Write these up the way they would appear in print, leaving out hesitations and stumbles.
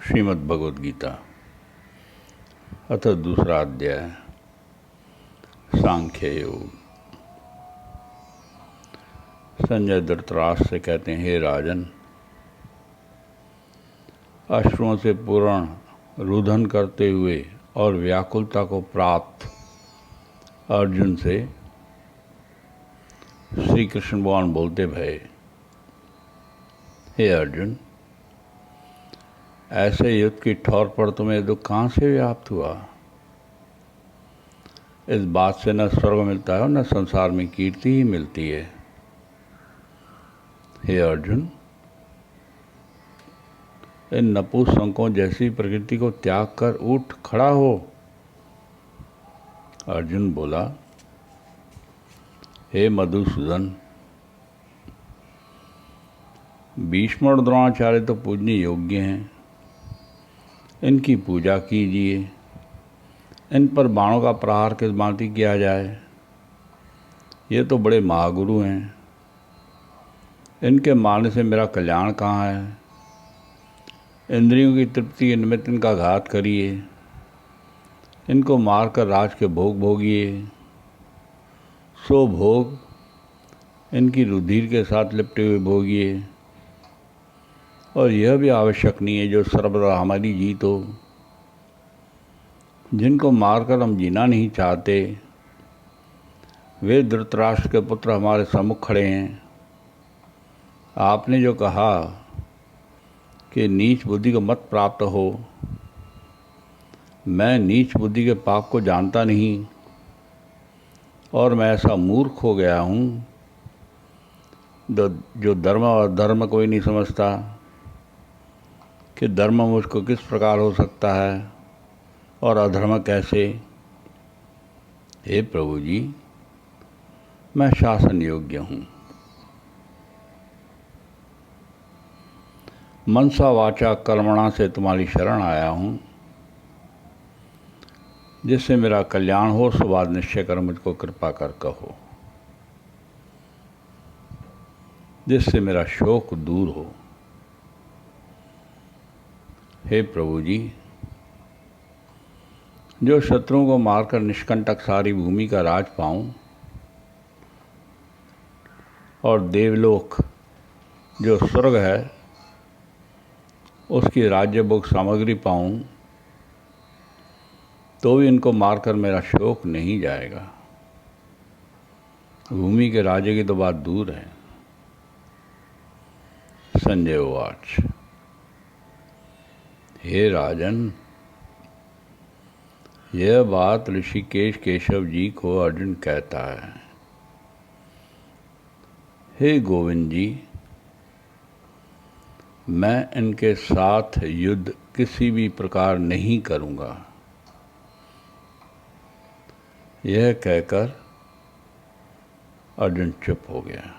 श्रीमद् भगवद गीता अथ दूसरा अध्याय सांख्य योग। संजय धृतराष्ट्र से कहते हैं, हे राजन, अश्रुओं से पूर्ण रुदन करते हुए और व्याकुलता को प्राप्त अर्जुन से श्री कृष्ण भगवान बोलते भये, हे अर्जुन, ऐसे युद्ध की ठौर पर तुम्हें दुख कहाँ से व्याप्त हुआ? इस बात से न स्वर्ग मिलता है और न संसार में कीर्ति ही मिलती है। हे अर्जुन, इन नपुंसकों जैसी प्रकृति को त्याग कर उठ खड़ा हो। अर्जुन बोला, हे मधुसूदन, भीष्म और द्रोणाचार्य तो पूजनीय योग्य हैं, इनकी पूजा कीजिए। इन पर बाणों का प्रहार किस भांति किया जाए? ये तो बड़े महागुरु हैं, इनके मारने से मेरा कल्याण कहाँ है? इंद्रियों की तृप्ति के निमित्त इनका घात करिए, इनको मारकर राज के भोग भोगिए। सो भोग इनकी रुधिर के साथ लिपटे हुए भोगिए, और यह भी आवश्यक नहीं है जो सर्वदा हमारी जीत हो। जिनको मारकर हम जीना नहीं चाहते, वे धृतराष्ट्र के पुत्र हमारे सम्मुख खड़े हैं। आपने जो कहा कि नीच बुद्धि को मत प्राप्त हो, मैं नीच बुद्धि के पाप को जानता नहीं, और मैं ऐसा मूर्ख हो गया हूँ जो धर्म और अधर्म को ही नहीं समझता कि धर्म मुझको किस प्रकार हो सकता है और अधर्म कैसे। हे प्रभु जी, मैं शासन योग्य हूँ। मनसा वाचा कर्मणा से तुम्हारी शरण आया हूँ, जिससे मेरा कल्याण हो, सो बात निश्चय कर मुझको कृपा कर कहो, जिससे मेरा शोक दूर हो। हे प्रभु जी, जो शत्रुओं को मारकर निष्कंटक सारी भूमि का राज पाऊं और देवलोक जो स्वर्ग है उसकी राज्य भोग सामग्री पाऊं, तो भी इनको मारकर मेरा शोक नहीं जाएगा। भूमि के राजे की तो बात दूर है। संजय उवाच, हे राजन, यह बात ऋषिकेश केशव जी को अर्जुन कहता है। हे गोविंद जी, मैं इनके साथ युद्ध किसी भी प्रकार नहीं करूँगा। यह कहकर अर्जुन चुप हो गया।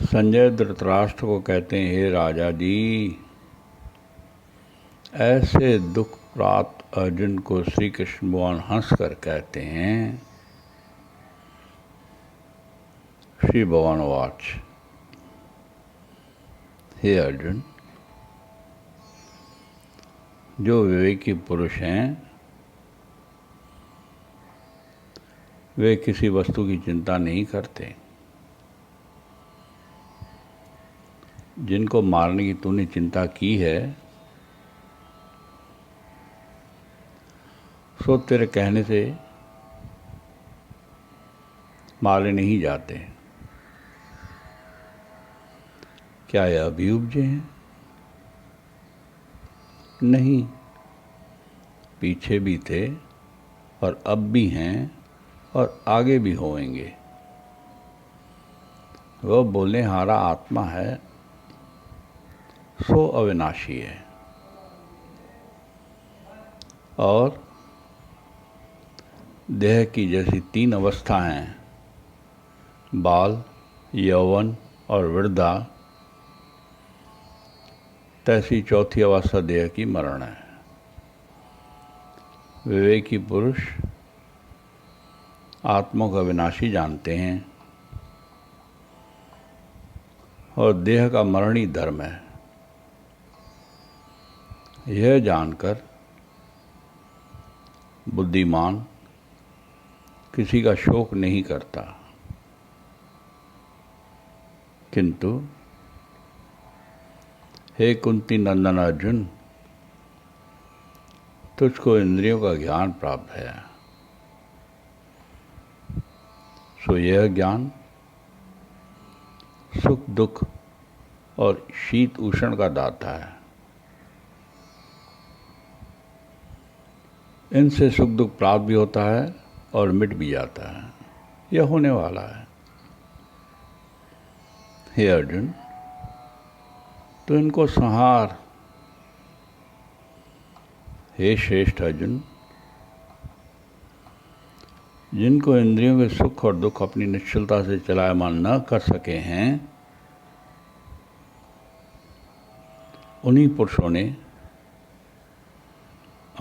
संजय धृतराष्ट्र को कहते हैं, हे राजा जी, ऐसे दुख प्राप्त अर्जुन को श्री कृष्ण भगवान हंसकर कहते हैं। श्री भगवान वाच, हे अर्जुन, जो विवेकी पुरुष हैं वे किसी वस्तु की चिंता नहीं करते। जिनको मारने की तूने चिंता की है, सो तेरे कहने से मारे नहीं जाते। क्या यह अभी उपजे हैं? नहीं, पीछे भी थे और अब भी हैं और आगे भी होंगे। वह बोले हारा आत्मा है, सो अविनाशी है, और देह की जैसी तीन अवस्था हैं, बाल, यौवन और वृद्धा, तैसी चौथी अवस्था देह की मरण है। विवेकी पुरुष आत्मा को अविनाशी जानते हैं और देह का मरण ही धर्म है। यह जानकर बुद्धिमान किसी का शोक नहीं करता, किंतु हे कुंती नंदन अर्जुन, तुझको इंद्रियों का ज्ञान प्राप्त है, सो यह ज्ञान सुख दुख और शीत उष्ण का दाता है। इनसे सुख दुख प्राप्त भी होता है और मिट भी जाता है, यह होने वाला है। हे अर्जुन, तो इनको संहार। हे श्रेष्ठ अर्जुन, जिनको इंद्रियों के सुख और दुख अपनी निश्चलता से चलायमान न कर सके हैं, उन्हीं पुरुषों ने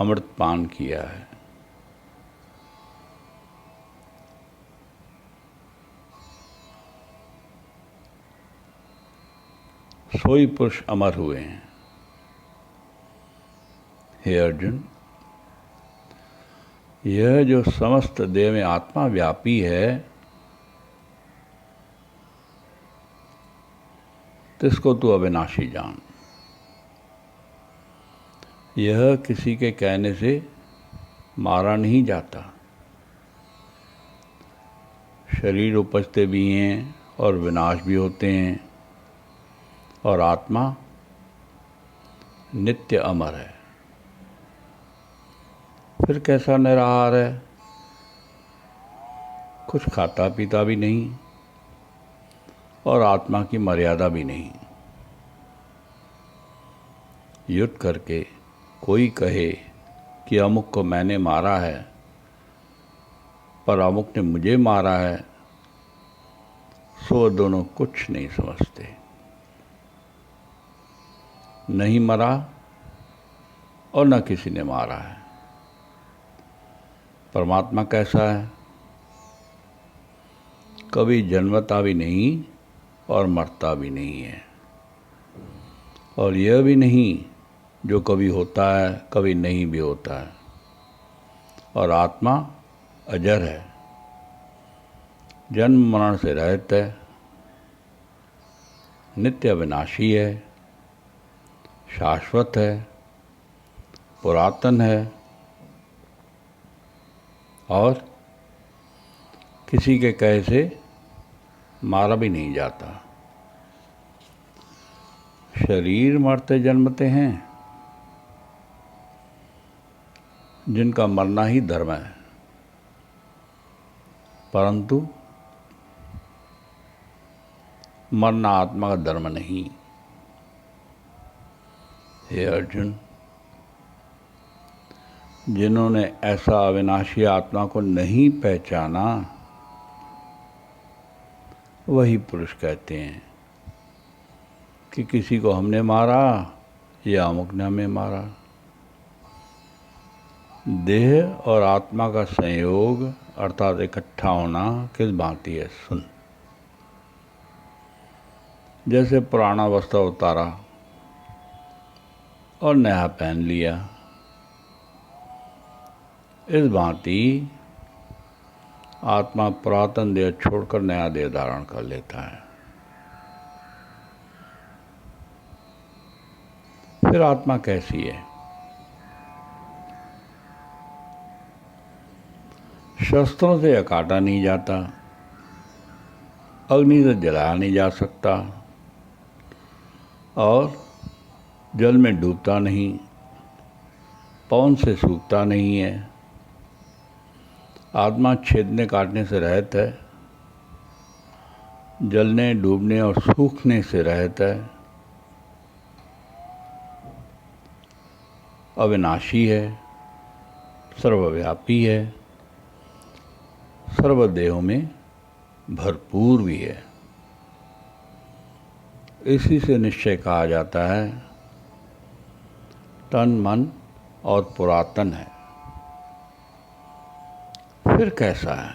अमृत पान किया है। सोई पुरुष अमर हुए हैं। हे अर्जुन, यह जो समस्त देह में आत्मा व्यापी है, तिसको तू अविनाशी जान। यह किसी के कहने से मारा नहीं जाता। शरीर उपजते भी हैं और विनाश भी होते हैं, और आत्मा नित्य अमर है। फिर कैसा निराहार है, कुछ खाता पीता भी नहीं और आत्मा की मर्यादा भी नहीं। युद्ध करके कोई कहे कि अमुक को मैंने मारा है, पर अमुक ने मुझे मारा है, सो दोनों कुछ नहीं समझते। नहीं मरा और न किसी ने मारा है। परमात्मा कैसा है? कभी जन्मता भी नहीं और मरता भी नहीं है, और यह भी नहीं जो कभी होता है कभी नहीं भी होता है। और आत्मा अजर है, जन्म मरण से रहित है, नित्य अविनाशी है, शाश्वत है, पुरातन है, और किसी के कहे से मारा भी नहीं जाता। शरीर मरते जन्मते हैं, जिनका मरना ही धर्म है, परंतु मरना आत्मा का धर्म नहीं। हे अर्जुन, जिन्होंने ऐसा अविनाशी आत्मा को नहीं पहचाना, वही पुरुष कहते हैं कि किसी को हमने मारा या अमुक ने हमें मारा। देह और आत्मा का संयोग अर्थात इकट्ठा होना किस भांति है, सुन। जैसे पुराना वस्त्र उतारा और नया पहन लिया, इस भांति आत्मा पुरातन देह छोड़कर नया देह धारण कर लेता है। फिर आत्मा कैसी है? शस्त्रों से काटा नहीं जाता, अग्नि से जलाया नहीं जा सकता, और जल में डूबता नहीं, पवन से सूखता नहीं है। आत्मा छेदने काटने से रहित है, जलने डूबने और सूखने से रहित है, अविनाशी है, सर्वव्यापी है, सर्वदेहों में भरपूर भी है। इसी से निश्चय कहा जाता है तन मन और पुरातन है। फिर कैसा है?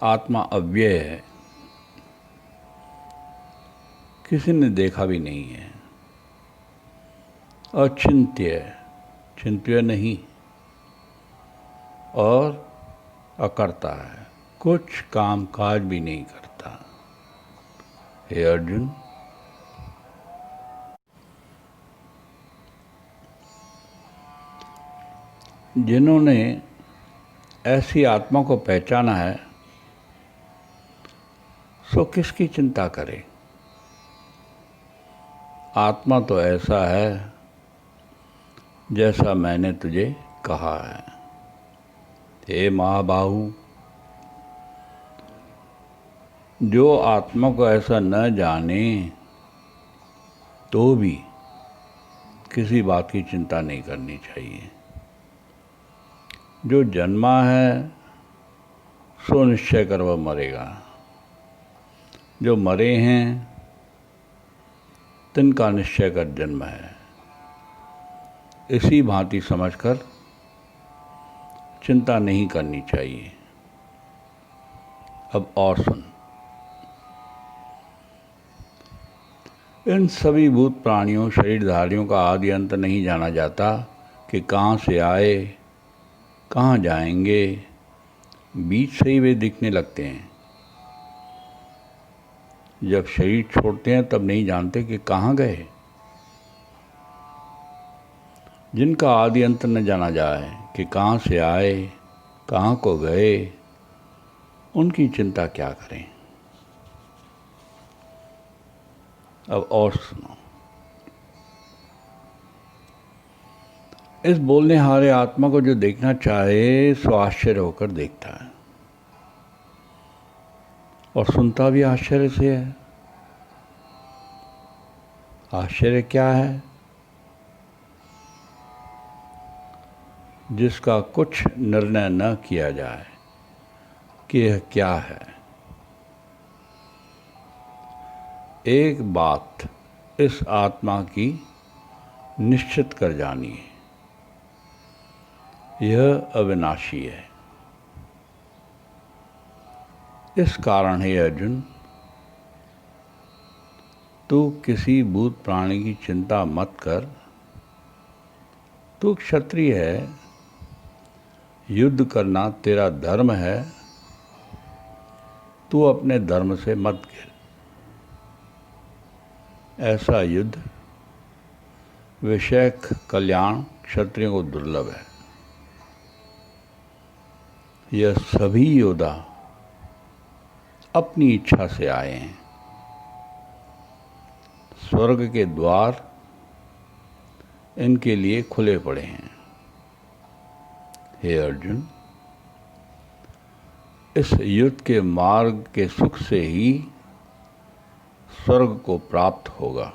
आत्मा अव्यय है, किसी ने देखा भी नहीं है। अचिंत्य, चिंत्य नहीं, और अकर्ता है, कुछ काम काज भी नहीं करता। हे अर्जुन, जिन्होंने ऐसी आत्मा को पहचाना है, सो किसकी चिंता करे। आत्मा तो ऐसा है जैसा मैंने तुझे कहा है। हे महाबाहु, जो आत्मा को ऐसा न जाने तो भी किसी बात की चिंता नहीं करनी चाहिए। जो जन्मा है सो निश्चय कर वह मरेगा, जो मरे हैं तिनका निश्चय कर जन्म है। इसी भांति समझकर चिंता नहीं करनी चाहिए। अब और सुन, इन सभी भूत प्राणियों शरीरधारियों का आदि अंत नहीं जाना जाता कि कहाँ से आए कहाँ जाएंगे, बीच से ही वे दिखने लगते हैं। जब शरीर छोड़ते हैं तब नहीं जानते कि कहाँ गए। जिनका आदि अंत न जाना जाए कि कहाँ से आए कहाँ को गए, उनकी चिंता क्या करें। अब और सुनो, इस बोलने हारे आत्मा को जो देखना चाहे सो आश्चर्य होकर देखता है, और सुनता भी आश्चर्य से है। आश्चर्य क्या है? जिसका कुछ निर्णय न किया जाए कि यह क्या है। एक बात इस आत्मा की निश्चित कर जानी है, यह अविनाशी है। इस कारण हे अर्जुन, तू किसी भूत प्राणी की चिंता मत कर। तू क्षत्रिय है, युद्ध करना तेरा धर्म है। तू अपने धर्म से मत गिर। ऐसा युद्ध विषयक कल्याण क्षत्रियों को दुर्लभ है। यह सभी योद्धा अपनी इच्छा से आए हैं। स्वर्ग के द्वार इनके लिए खुले पड़े हैं। हे अर्जुन, इस युद्ध के मार्ग के सुख से ही स्वर्ग को प्राप्त होगा।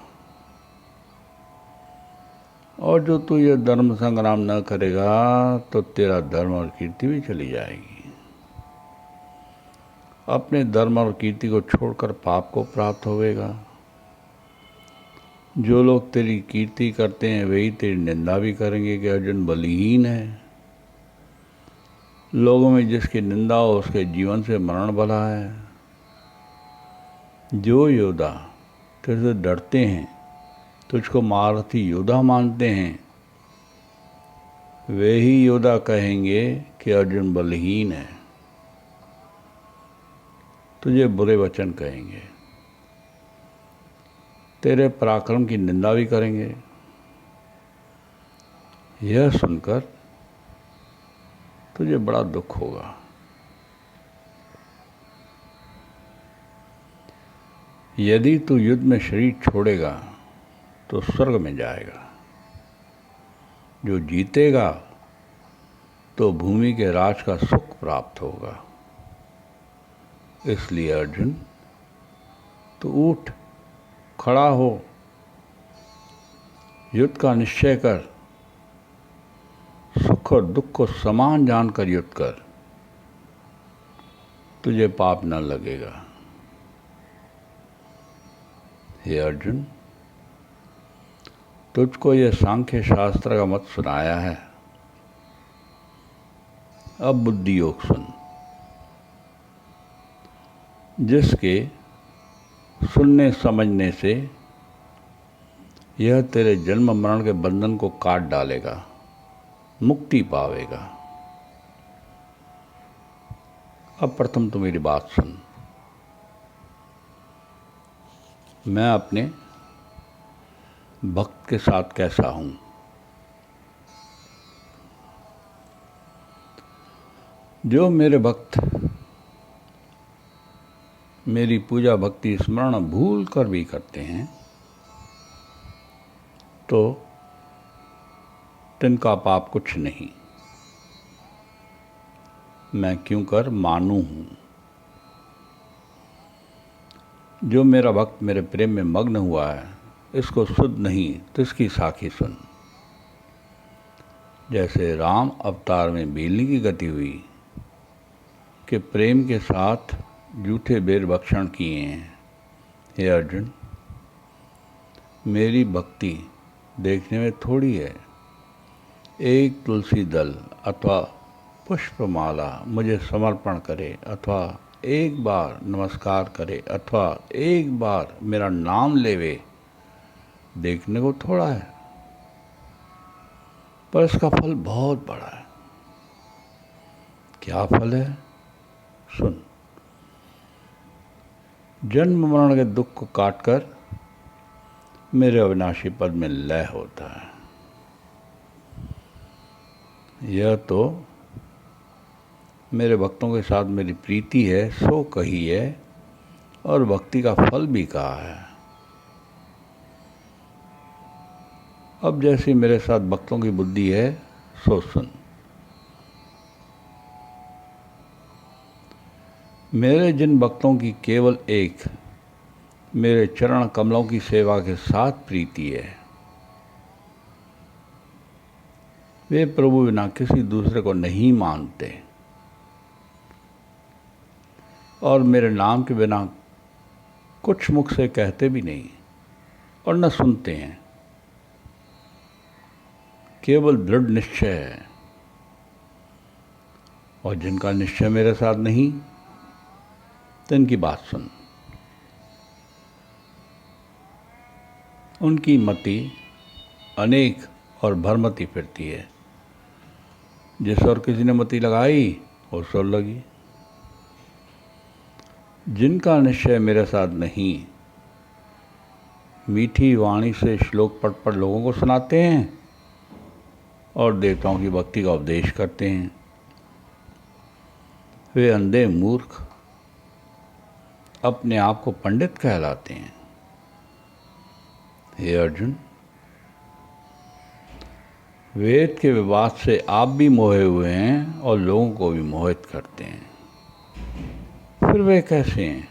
और जो तू यह धर्म संग्राम न करेगा तो तेरा धर्म और कीर्ति भी चली जाएगी। अपने धर्म और कीर्ति को छोड़कर पाप को प्राप्त होवेगा। जो लोग तेरी कीर्ति करते हैं वही तेरी निंदा भी करेंगे कि अर्जुन बलहीन है। लोगों में जिसकी निंदा हो उसके जीवन से मरण भला है। जो योद्धा तुझसे डरते हैं, तुझको महारथी योद्धा मानते हैं, वे ही योद्धा कहेंगे कि अर्जुन बलहीन है। तुझे बुरे वचन कहेंगे, तेरे पराक्रम की निंदा भी करेंगे। यह सुनकर तुझे बड़ा दुख होगा। यदि तू युद्ध में शरीर छोड़ेगा तो स्वर्ग में जाएगा। जो जीतेगा तो भूमि के राज का सुख प्राप्त होगा। इसलिए अर्जुन, तू उठ, खड़ा हो, युद्ध का निश्चय कर। सुख और दुख को समान जानकर युद्ध कर। तुझे पाप न लगेगा। हे अर्जुन, तुझको यह सांख्य शास्त्र का मत सुनाया है। अब बुद्धि योग सुन। जिसके सुनने समझने से यह तेरे जन्म मरण के बंधन को काट डालेगा, मुक्ति पावेगा। अब प्रथम तो मेरी बात सुन। मैं अपने भक्त के साथ कैसा हूँ। जो मेरे भक्त मेरी पूजा भक्ति स्मरण भूल कर भी करते हैं तो तिनका पाप कुछ नहीं। मैं क्यों कर मानू हूँ। जो मेरा भक्त मेरे प्रेम में मग्न हुआ है, इसको सुध नहीं तो इसकी साखी सुन। जैसे राम अवतार में बेलनी की गति हुई कि प्रेम के साथ जूठे बेर भक्षण किए हैं। हे अर्जुन, मेरी भक्ति देखने में थोड़ी है। एक तुलसी दल अथवा पुष्पमाला मुझे समर्पण करे, अथवा एक बार नमस्कार करे, अथवा एक बार मेरा नाम लेवे, देखने को थोड़ा है, पर इसका फल बहुत बड़ा है। क्या फल है? सुन। जन्म मरण के दुख को काटकर मेरे अविनाशी पद में लय होता है। यह तो मेरे भक्तों के साथ मेरी प्रीति है, सो कही है, और भक्ति का फल भी कहा है। अब जैसी मेरे साथ भक्तों की बुद्धि है, सो सुन। मेरे जिन भक्तों की केवल एक मेरे चरण कमलों की सेवा के साथ प्रीति है, वे प्रभु बिना किसी दूसरे को नहीं मानते और मेरे नाम के बिना कुछ मुख से कहते भी नहीं और न सुनते हैं। केवल दृढ़ निश्चय है। और जिनका निश्चय मेरे साथ नहीं, तो इनकी बात सुन। उनकी मति अनेक और भरमती फिरती है। जिस और किसी ने मति लगाई उस और लगी। जिनका निश्चय मेरे साथ नहीं, मीठी वाणी से श्लोक पढ़ पढ़ लोगों को सुनाते हैं और देवताओं की भक्ति का उपदेश करते हैं। वे अंधे मूर्ख अपने आप को पंडित कहलाते हैं। हे अर्जुन, वेद के विवाद से आप भी मोहे हुए हैं और लोगों को भी मोहित करते हैं। फिर वे कैसे हैं?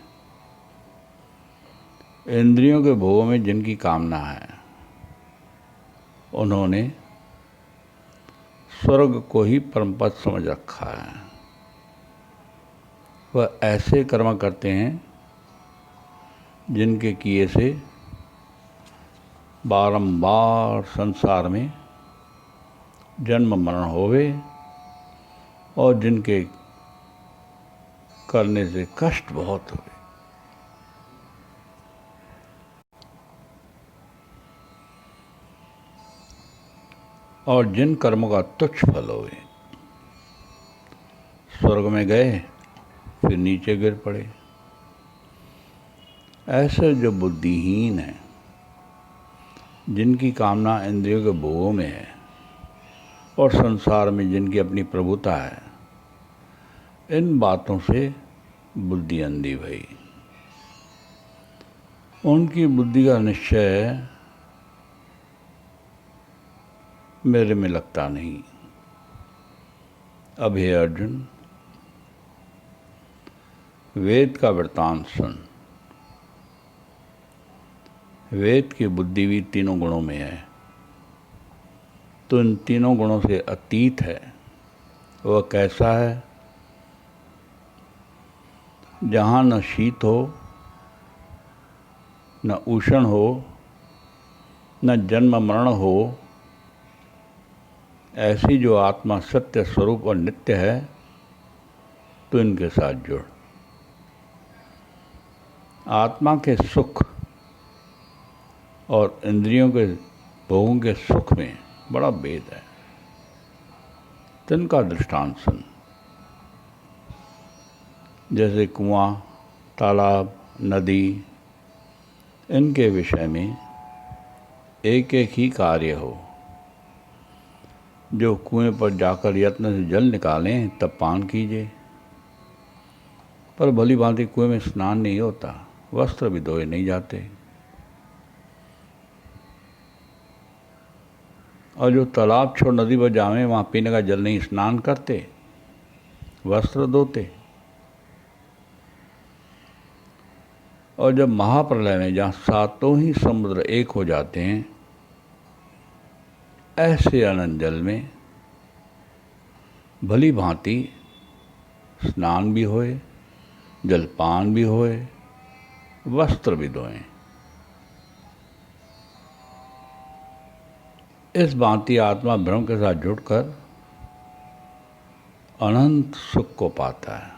इंद्रियों के भोगों में जिनकी कामना है, उन्होंने स्वर्ग को ही परम पद समझ रखा है। वह ऐसे कर्म करते हैं जिनके किए से बारंबार संसार में जन्म मरण होवे और जिनके करने से कष्ट बहुत हुए। और जिन कर्मों का तुच्छ फल हुए, स्वर्ग में गए फिर नीचे गिर पड़े। ऐसे जो बुद्धिहीन हैं, जिनकी कामना इंद्रियों के भोगों में है और संसार में जिनकी अपनी प्रभुता है, इन बातों से बुद्धि अंधी भई। उनकी बुद्धि का निश्चय मेरे में लगता नहीं। अब हे अर्जुन, वेद का वृत्तांत सुन। वेद की बुद्धि भी तीनों गुणों में है, तो इन तीनों गुणों से अतीत है। वह कैसा है? जहाँ न शीत हो, न उष्ण हो, न जन्म मरण हो, ऐसी जो आत्मा सत्य स्वरूप और नित्य है, तो इनके साथ जुड़। आत्मा के सुख और इंद्रियों के भोगों के सुख में बड़ा भेद है। तिनका दृष्टांत सुन। जैसे कुआं, तालाब, नदी, इनके विषय में एक एक ही कार्य हो। जो कुएं पर जाकर यत्न से जल निकालें तब पान कीजिए, पर भली भांति कुएं में स्नान नहीं होता, वस्त्र भी धोए नहीं जाते। और जो तालाब छोड़ नदी पर जावें, वहाँ पीने का जल नहीं, स्नान करते, वस्त्र धोते। और जब महाप्रलय में जहाँ सातों ही समुद्र एक हो जाते हैं, ऐसे अनंत जल में भली भांति स्नान भी होए, जलपान भी होए, वस्त्र भी धोएं। इस भांति आत्मा ब्रह्म के साथ जुड़कर अनंत सुख को पाता है।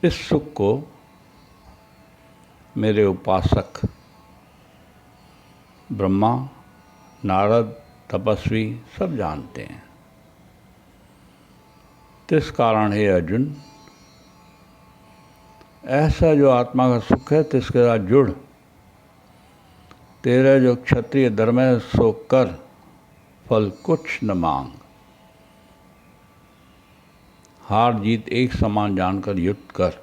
इस सुख को मेरे उपासक ब्रह्मा, नारद, तपस्वी सब जानते हैं। तिस कारण हे अर्जुन, ऐसा जो आत्मा का सुख है तिसके साथ जुड़। तेरा जो क्षत्रिय धर्म है सो कर, फल कुछ न मांग। हार जीत एक समान जानकर युद्ध कर।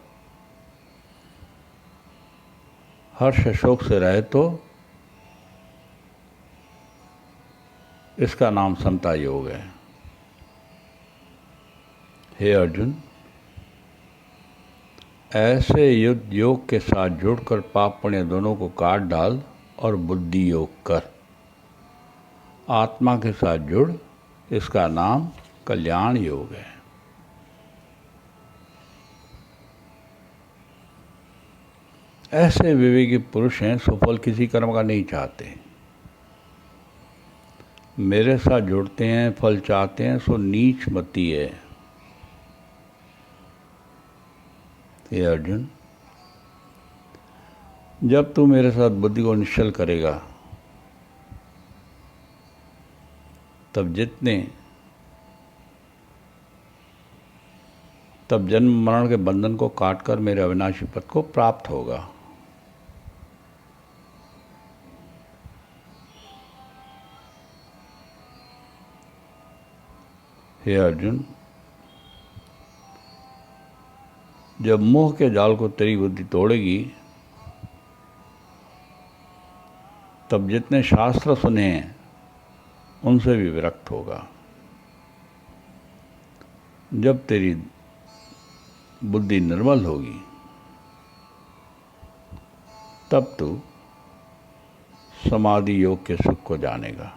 हर्ष शोक से रहे तो इसका नाम समता योग है। हे अर्जुन, ऐसे युद्ध योग के साथ जुड़कर पाप पुण्य दोनों को काट डाल और बुद्धि योग कर। आत्मा के साथ जुड़, इसका नाम कल्याण योग है। ऐसे विवेकी पुरुष हैं सुफल किसी कर्म का नहीं चाहते। मेरे साथ जुड़ते हैं, फल चाहते हैं, सो नीच मति है। हे अर्जुन, जब तू मेरे साथ बुद्धि को निश्चल करेगा, तब जन्म मरण के बंधन को काटकर मेरे अविनाशी पद को प्राप्त होगा। हे अर्जुन, जब मोह के जाल को तेरी बुद्धि तोड़ेगी, तब जितने शास्त्र सुने हैं उनसे भी विरक्त होगा। जब तेरी बुद्धि निर्मल होगी, तब तू समाधि योग के सुख को जानेगा।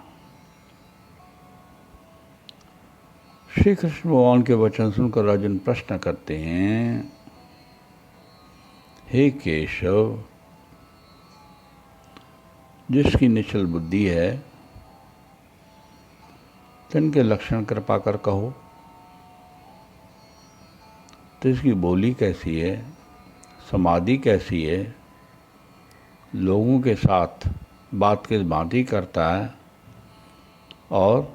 श्री कृष्ण भगवान के वचन सुनकर अर्जुन प्रश्न करते हैं, हे केशव, जिसकी निश्चल बुद्धि है तिनके लक्षण कृपा कर कहो। तिसकी बोली कैसी है, समाधि कैसी है, लोगों के साथ बात किस भांति करता है और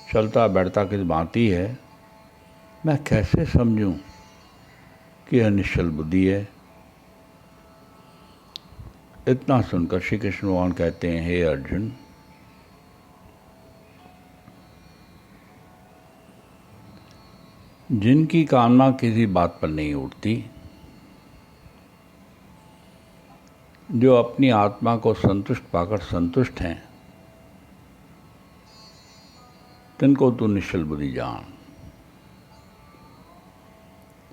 चलता बैठता किस भांति है, मैं कैसे समझूं कि यह निश्चल बुद्धि है। इतना सुनकर श्री कृष्ण भगवान कहते हैं, हे अर्जुन, जिनकी कामना किसी बात पर नहीं उठती, जो अपनी आत्मा को संतुष्ट पाकर संतुष्ट हैं, तिनको तू निश्चल बुद्धि जान।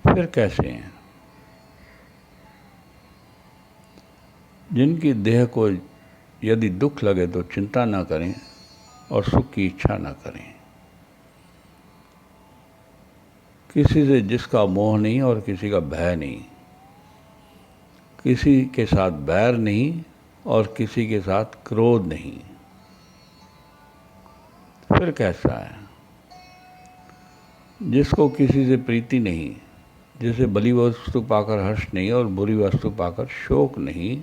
फिर कैसे हैं? जिनकी देह को यदि दुख लगे तो चिंता न करें और सुख की इच्छा न करें। किसी से जिसका मोह नहीं और किसी का भय नहीं, किसी के साथ बैर नहीं और किसी के साथ क्रोध नहीं। फिर कैसा है? जिसको किसी से प्रीति नहीं, जैसे भली वस्तु पाकर हर्ष नहीं और बुरी वस्तु पाकर शोक नहीं,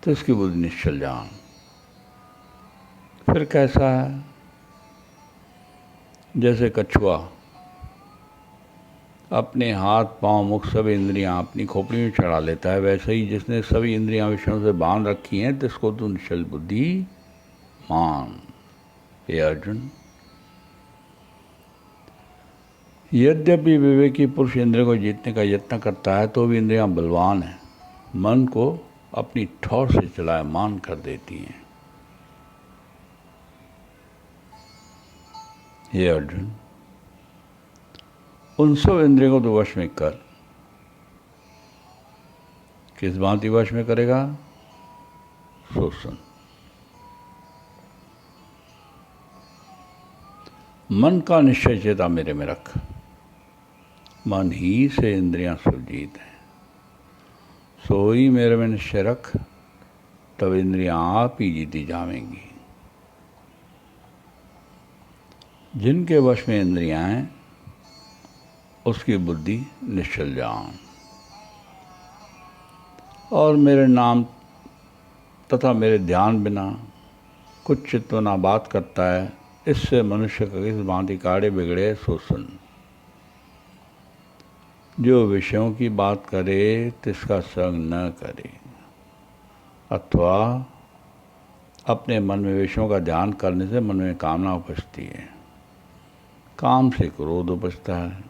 तो इसकी बुद्धि निश्चल जान। फिर कैसा है? जैसे कछुआ अपने हाथ पांव मुख सभी इंद्रियां अपनी खोपड़ी में चढ़ा लेता है, वैसे ही जिसने सभी इंद्रियां विषयों से बांध रखी हैं, तिसको तू निश्चल बुद्धि मान। हे अर्जुन, यद्यपि विवेकी पुरुष इंद्रियों को जीतने का यत्न करता है तो भी इंद्रियां बलवान हैं, मन को अपनी ठौर से चलायमान कर देती हैं। हे अर्जुन, उन सब इंद्रियों को तो वश में कर। किस भांति वश में करेगा? सो सुन। मन का निश्चय चेता मेरे में रख। मन ही से इंद्रियां सुरजीत हैं, सोई मेरे में निश्चय रख, तब इंद्रियां आप ही जीती जावेंगी। जिनके वश में इंद्रियां हैं उसकी बुद्धि निश्चल जान। और मेरे नाम तथा मेरे ध्यान बिना कुछ चित्वना बात करता है, इससे मनुष्य का किस भांति काड़े बिगड़े सो सुन। जो विषयों की बात करे तिसका संग न करे, अथवा अपने मन में विषयों का ध्यान करने से मन में कामना उपजती है, काम से क्रोध उपजता है,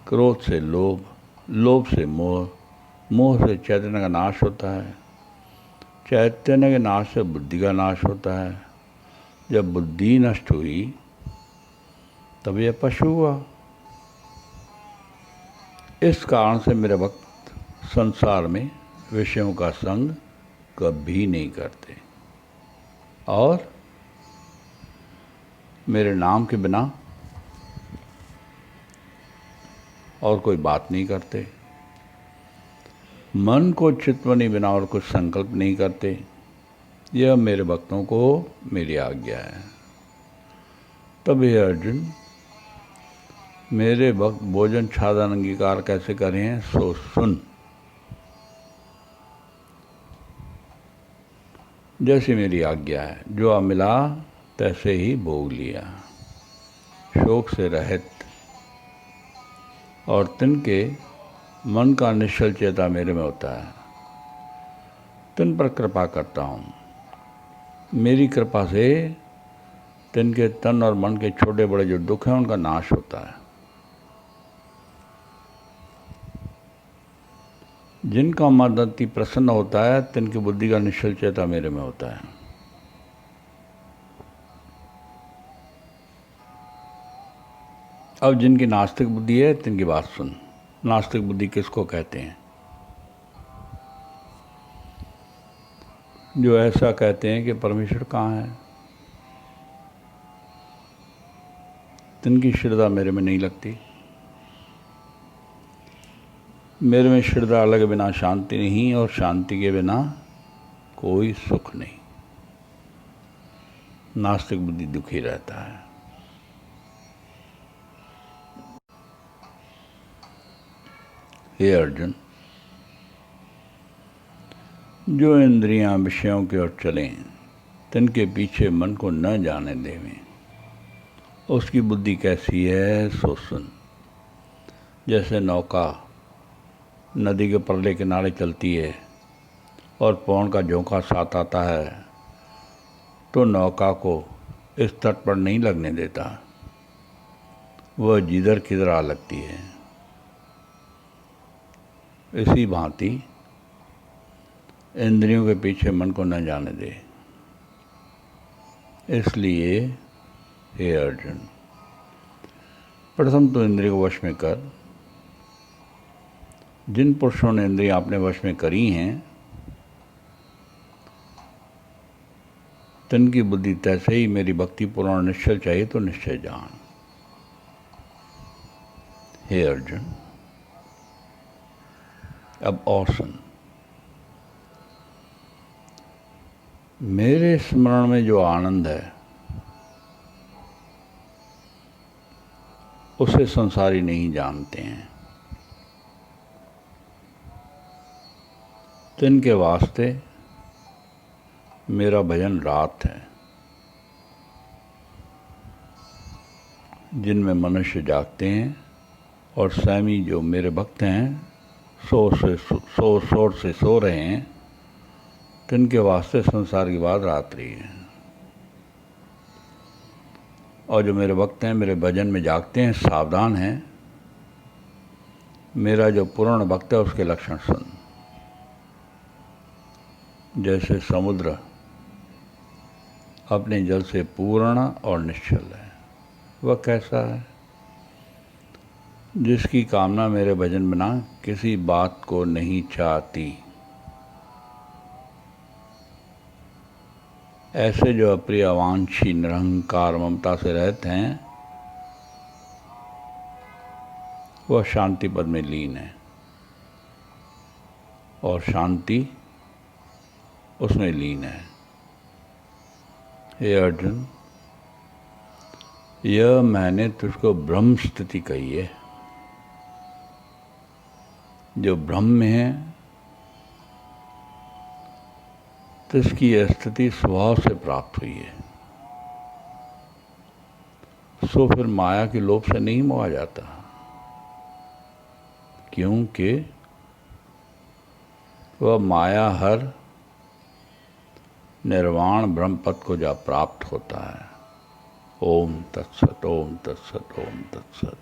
क्रोध से लोभ, लोभ से मोह, मोह से चैतन्य का नाश होता है, चैतन्य के नाश से बुद्धि का नाश होता है। जब बुद्धि नष्ट हुई तब यह पशु हुआ। इस कारण से मेरे भक्त संसार में विषयों का संग कभी नहीं करते और मेरे नाम के बिना और कोई बात नहीं करते, मन को चित्वनी बिना और कुछ संकल्प नहीं करते। यह मेरे भक्तों को मेरी आज्ञा है। तब हे अर्जुन, मेरे भक्त भोजन छादन अंगीकार कैसे करें सो सुन। जैसी मेरी आज्ञा है, जो मिला तैसे ही भोग लिया, शोक से रहित, और तिनके मन का निश्चल चेता मेरे में होता है, तिन पर कृपा करता हूँ। मेरी कृपा से तिनके तन और मन के छोटे बड़े जो दुख हैं उनका नाश होता है। जिनका मन अति प्रसन्न होता है तिनकी बुद्धि का निश्चल चेता मेरे में होता है। अब जिनकी नास्तिक बुद्धि है तिनकी बात सुन। नास्तिक बुद्धि किसको कहते हैं? जो ऐसा कहते हैं कि परमेश्वर कहाँ है, तिनकी श्रद्धा मेरे में नहीं लगती। मेरे में श्रद्धा लगे बिना शांति नहीं, और शांति के बिना कोई सुख नहीं। नास्तिक बुद्धि दुखी रहता है। हे अर्जुन, जो इंद्रियां विषयों की ओर चलें तिनके पीछे मन को न जाने देवें, उसकी बुद्धि कैसी है सो सुन। जैसे नौका नदी के परले किनारे चलती है और पवन का झोंका साथ आता है तो नौका को इस तट पर नहीं लगने देता, वह जिधर किधर आ लगती है। इसी भांति इंद्रियों के पीछे मन को न जाने दे। इसलिए हे अर्जुन, प्रथम तो इंद्रियों को वश में कर। जिन पुरुषों ने इंद्रियां अपने वश में करी हैं तिनकी बुद्धि तैसे ही मेरी भक्ति पूर्ण निश्चल चाहिए तो निश्चय जान। हे अर्जुन, अब और सुन। मेरे स्मरण में जो आनंद है उसे संसारी नहीं जानते हैं। तो इनके वास्ते मेरा भजन रात है, जिनमें मनुष्य जागते हैं और स्वामी जो मेरे भक्त हैं शोर से सो रहे हैं, तो इनके वास्ते संसार की बात रात्रि है। और जो मेरे भक्त हैं मेरे भजन में जागते हैं, सावधान हैं, मेरा जो पूर्ण भक्त है उसके लक्षण सुन। जैसे समुद्र अपने जल से पूर्ण और निश्चल है, वह कैसा है? जिसकी कामना मेरे भजन बिना किसी बात को नहीं चाहती। ऐसे जो अप्रिय अवांछी निरहंकार ममता से रहते हैं, वह शांति पद में लीन है और शांति उसमें लीन है। हे अर्जुन, यह मैंने तुझको ब्रह्म स्थिति कही है। जो ब्रह्म में है तो इसकी यह स्थिति स्वभाव से प्राप्त हुई है। सो फिर माया के लोभ से नहीं मोहा जाता, क्योंकि वह माया हर निर्वाण ब्रह्म पद को जा प्राप्त होता है। ओम तत्सत, ओम तत्सत, ओम तत्सत।